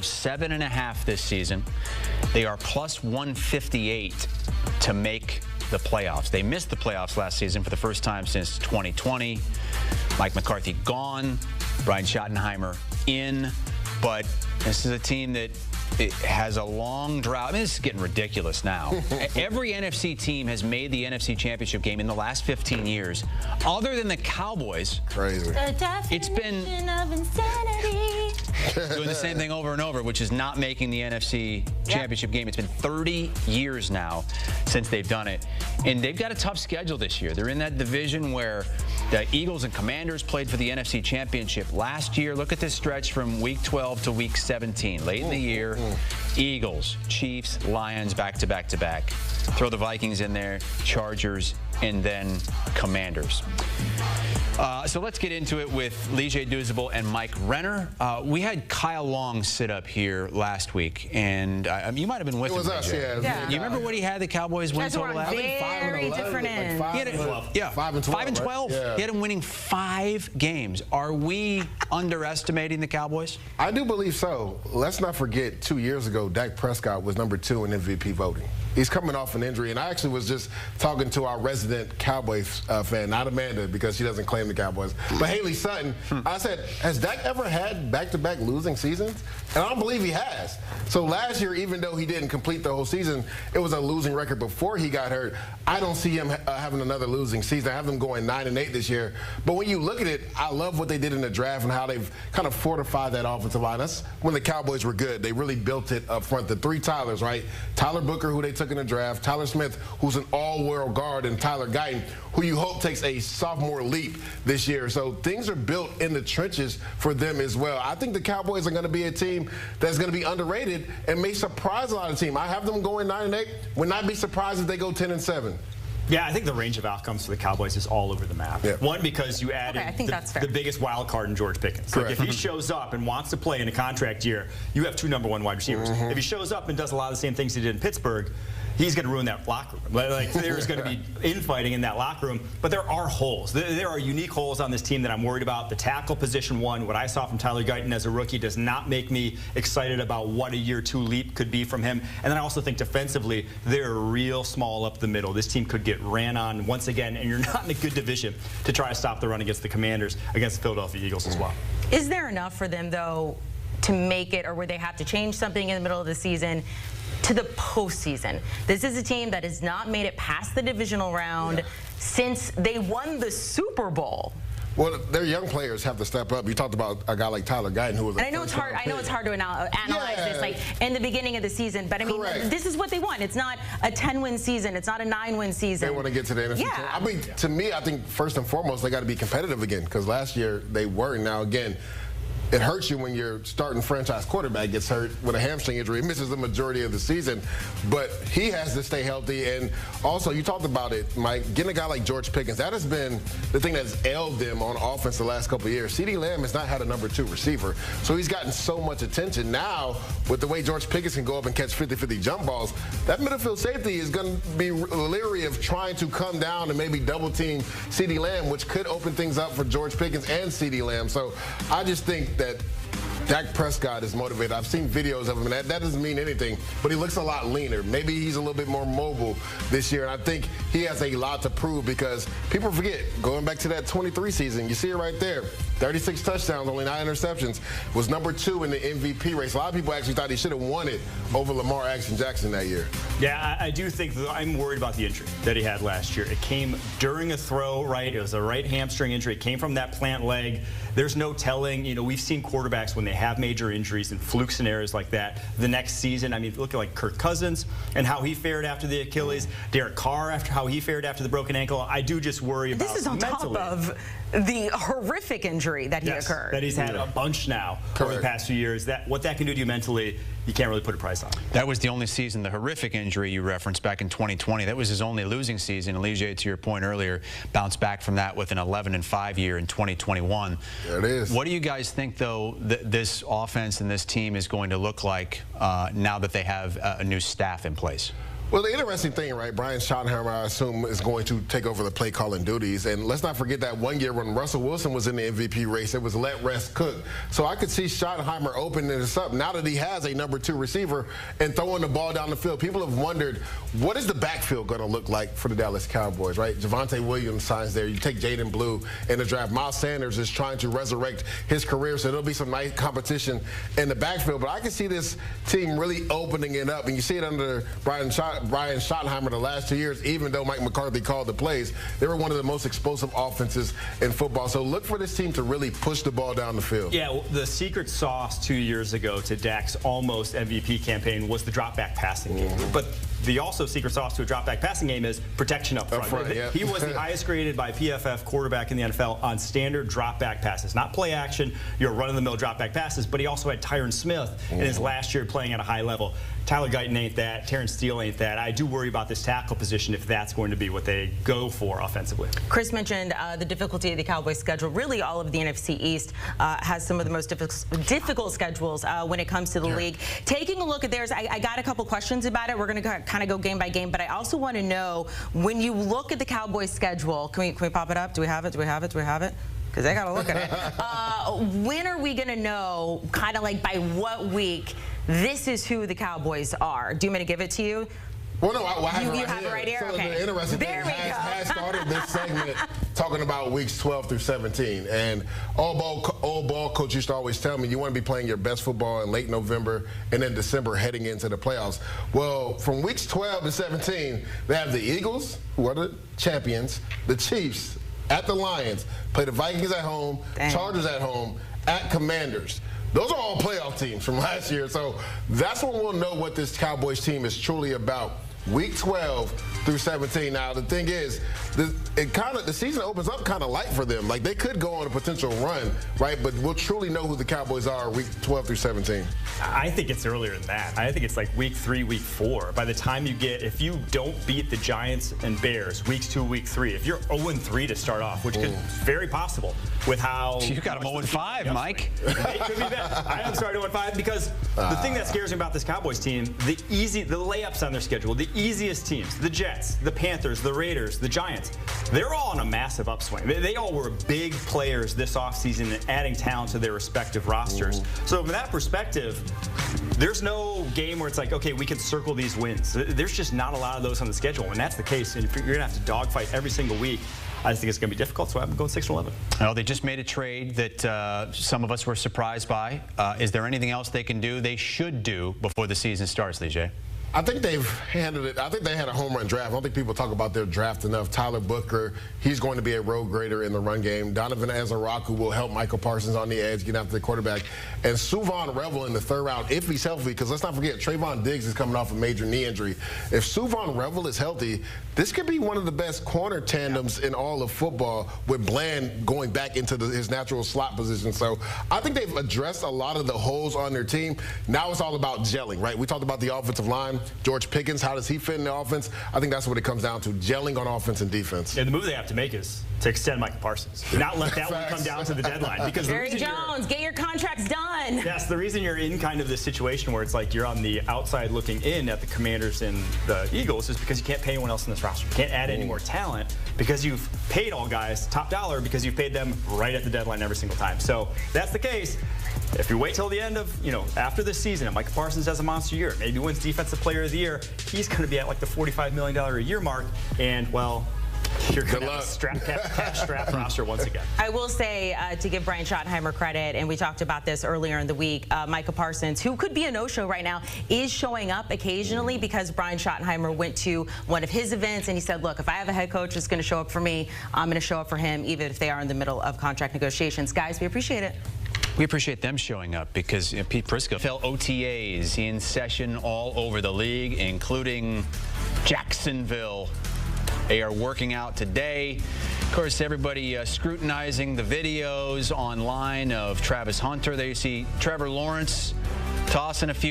7.5 this season. They are plus 158 to make the playoffs. They missed the playoffs last season for the first time since 2020. Mike McCarthy gone, Brian Schottenheimer in, but this is a team that it has a long drought. I mean, this is getting ridiculous now. Every NFC team has made the NFC Championship game in the last 15 years. Other than the Cowboys, crazy. It's been doing the same thing over and over, which is not making the NFC Championship game. It's been 30 years now since they've done it. And they've got a tough schedule this year. They're in that division where the Eagles and Commanders played for the NFC Championship last year. Look at this stretch from week 12 to week 17. Late in the year, Eagles, Chiefs, Lions, back-to-back-to-back. Throw the Vikings in there, Chargers, and then Commanders. So let's get into it with Lige Douzable and Mike Renner. We had Kyle Long sit up here last week, and you might have been with him. It was us, yeah. You remember what he had the Cowboys win total at? Very different ends. 5 and 12. Yeah, 5 and 12. 5 and 12. Right? Yeah. He had him winning 5 games. Are we underestimating the Cowboys? I do believe so. Let's not forget, 2 years ago, Dak Prescott was #2 in MVP voting. He's coming off an injury, and I actually was just talking to our resident Cowboys fan, not Amanda, because she doesn't claim the Cowboys, but Haley Sutton. I said, has Dak ever had back-to-back losing seasons? And I don't believe he has. So last year, even though he didn't complete the whole season, it was a losing record before he got hurt. I don't see him having another losing season. I have them going 9-8 this year. But when you look at it, I love what they did in the draft and how they've kind of fortified that offensive line. That's when the Cowboys were good. They really built it up front. The 3 Tylers, right? Tyler Booker, who they took in the draft, Tyler Smith, who's an all-world guard, and Tyler Guyton, who you hope takes a sophomore leap this year. So things are built in the trenches for them as well. I think the Cowboys are going to be a team that's going to be underrated and may surprise a lot of teams. I have them going 9-8. Would not be surprised if they go 10-7. Yeah, I think the range of outcomes for the Cowboys is all over the map. Yeah. One, because you added the biggest wild card in George Pickens. Like if he shows up and wants to play in a contract year, you have 2 #1 wide receivers. If he shows up and does a lot of the same things he did in Pittsburgh, he's going to ruin that locker room. Like there's going to be infighting in that locker room. But there are holes. There are unique holes on this team that I'm worried about. The tackle position, one, what I saw from Tyler Guyton as a rookie does not make me excited about what a year 2 leap could be from him. And then I also think defensively, they're real small up the middle. This team could get ran on once again, and you're not in a good division to try to stop the run against the Commanders, against the Philadelphia Eagles as well. Is there enough for them, though, to make it, or would they have to change something in the middle of the season to the postseason? This is a team that has not made it past the divisional round since they won the Super Bowl. Well, their young players have to step up. You talked about a guy like Tyler Guyton, who was. And I know it's hard. I know it's hard to analyze this, like in the beginning of the season. But I mean, this is what they want. It's not a 10-win season. It's not a 9-win season. They want to get to the NFC. Yeah. I mean, to me, I think first and foremost they got to be competitive again, because last year they were. Now again, it hurts you when your starting franchise quarterback gets hurt with a hamstring injury. He misses the majority of the season, but he has to stay healthy. And also, you talked about it, Mike, getting a guy like George Pickens, that has been the thing that's ailed them on offense the last couple of years. CeeDee Lamb has not had a #2 receiver, so he's gotten so much attention. Now, with the way George Pickens can go up and catch 50-50 jump balls, that midfield safety is going to be leery of trying to come down and maybe double-team CeeDee Lamb, which could open things up for George Pickens and CeeDee Lamb. So I just think that Dak Prescott is motivated. I've seen videos of him, and that doesn't mean anything, but he looks a lot leaner. Maybe he's a little bit more mobile this year, and I think he has a lot to prove, because people forget, going back to that 23 season, you see it right there, 36 touchdowns, only 9 interceptions, was #2 in the MVP race. A lot of people actually thought he should have won it over Lamar Jackson that year. Yeah, I do think that I'm worried about the injury that he had last year. It came during a throw, right? It was a right hamstring injury. It came from that plant leg. There's no telling. You know, we've seen quarterbacks when they have major injuries and fluke scenarios like that the next season. I mean, look at like Kirk Cousins and how he fared after the Achilles, Derek Carr after how he fared after the broken ankle. I do just worry about this is on mentally. Top of the horrific injury that he occurred. That he's had a bunch now over the past few years. What that can do to you mentally, you can't really put a price on. That was the only season, the horrific injury you referenced back in 2020. That was his only losing season. And Lige, to your point earlier, bounced back from that with an 11-5 year in 2021. There it is. What do you guys think, though, this offense and this team is going to look like now that they have a new staff in place? Well, the interesting thing, right, Brian Schottenheimer, I assume, is going to take over the play calling duties. And let's not forget that one year when Russell Wilson was in the MVP race, it was let rest cook. So I could see Schottenheimer opening this up now that he has a number 2 receiver and throwing the ball down the field. People have wondered, what is the backfield going to look like for the Dallas Cowboys, right? Javonte Williams signs there. You take Jayden Blue in the draft. Miles Sanders is trying to resurrect his career, so there'll be some nice competition in the backfield. But I can see this team really opening it up. And you see it under Brian Schottenheimer the last 2 years, even though Mike McCarthy called the plays. They were one of the most explosive offenses in football. So look for this team to really push the ball down the field. Yeah, well, the secret sauce 2 years ago to Dak's almost MVP campaign was the drop-back passing game. But the also secret sauce to a drop-back passing game is protection up front. Yeah. He was the highest graded by PFF quarterback in the NFL on standard drop-back passes. Not play action, your run-of-the-mill drop-back passes, but he also had Tyron Smith in his last year playing at a high level. Tyler Guyton ain't that. Terrence Steele ain't that. I do worry about this tackle position if that's going to be what they go for offensively. Chris mentioned the difficulty of the Cowboys' schedule. Really, all of the NFC East has some of the most difficult schedules when it comes to the league. Taking a look at theirs, I got a couple questions about it. We're going to kind of go game by game, but I also want to know, when you look at the Cowboys' schedule, can we pop it up? Do we have it? Do we have it? Do we have it? Because I got to look at it. When are we going to know, kind of like by what week, this is who the Cowboys are? Do you want me to give it to you? Well, no, I have it right here? So okay. The interesting thing has started this segment talking about weeks 12 through 17. And old ball coach used to always tell me, you want to be playing your best football in late November and then December heading into the playoffs. Well, from weeks 12 to 17, they have the Eagles, who are the champions, the Chiefs at the Lions, play the Vikings at home, Chargers at home, at Commanders. Those are all playoff teams from last year. So that's when we'll know what this Cowboys team is truly about. Week 12 through 17. Now, the thing is, the season opens up kind of light for them. Like, they could go on a potential run, right? But we'll truly know who the Cowboys are week 12 through 17. I think it's earlier than that. I think it's like week 3, week 4. By the time you get, if you don't beat the Giants and Bears weeks 2, week 3, if you're 0-3 to start off, which could very possible with how you got them 0-5, Mike. It could be that. I am sorry, 0-5, because the thing that scares me about this Cowboys team, the layups on their schedule, the easiest teams, the Jets, the Panthers, the Raiders, the Giants, they're all on a massive upswing. They all were big players this offseason and adding talent to their respective rosters. So from that perspective, there's no game where it's like, okay, we can circle these wins. There's just not a lot of those on the schedule. When that's the case, and you're going to have to dogfight every single week, I just think it's going to be difficult, so I'm going 6-11. Well, they just made a trade that some of us were surprised by. Is there anything else they can do, they should do, before the season starts, Lee? I think they've handled it. I think they had a home run draft. I don't think people talk about their draft enough. Tyler Booker, he's going to be a road grader in the run game. Donovan Azaraku will help Michael Parsons on the edge, get after the quarterback. And Suvon Revel in the 3rd round, if he's healthy, because let's not forget, Trayvon Diggs is coming off a major knee injury. If Suvon Revel is healthy, this could be one of the best corner tandems in all of football, with Bland going back into his natural slot position. So I think they've addressed a lot of the holes on their team. Now it's all about gelling, right? We talked about the offensive line. George Pickens, how does he fit in the offense? I think that's what it comes down to, gelling on offense and defense. Yeah, the move they have to make is to extend Michael Parsons. Not let that one come down to the deadline. Because Jerry Jones, get your contracts done. Yes, the reason you're in kind of this situation where it's like you're on the outside looking in at the Commanders and the Eagles is because you can't pay anyone else in this roster. You can't add any more talent because you've paid all guys top dollar because you've paid them right at the deadline every single time. So that's the case. If you wait till the end of, after this season, and Michael Parsons has a monster year, maybe wins Defensive Player of the Year, he's going to be at like the $45 million a year mark, and, well, you're going to have a cash-strapped roster once again. I will say, to give Brian Schottenheimer credit, and we talked about this earlier in the week, Michael Parsons, who could be a no-show right now, is showing up occasionally because Brian Schottenheimer went to one of his events and he said, look, if I have a head coach that's going to show up for me, I'm going to show up for him, even if they are in the middle of contract negotiations. Guys, we appreciate it. We appreciate them showing up because Pete Prisco fell OTAs in session all over the league, including Jacksonville. They are working out today. Of course, everybody scrutinizing the videos online of Travis Hunter. There you see Trevor Lawrence tossing a few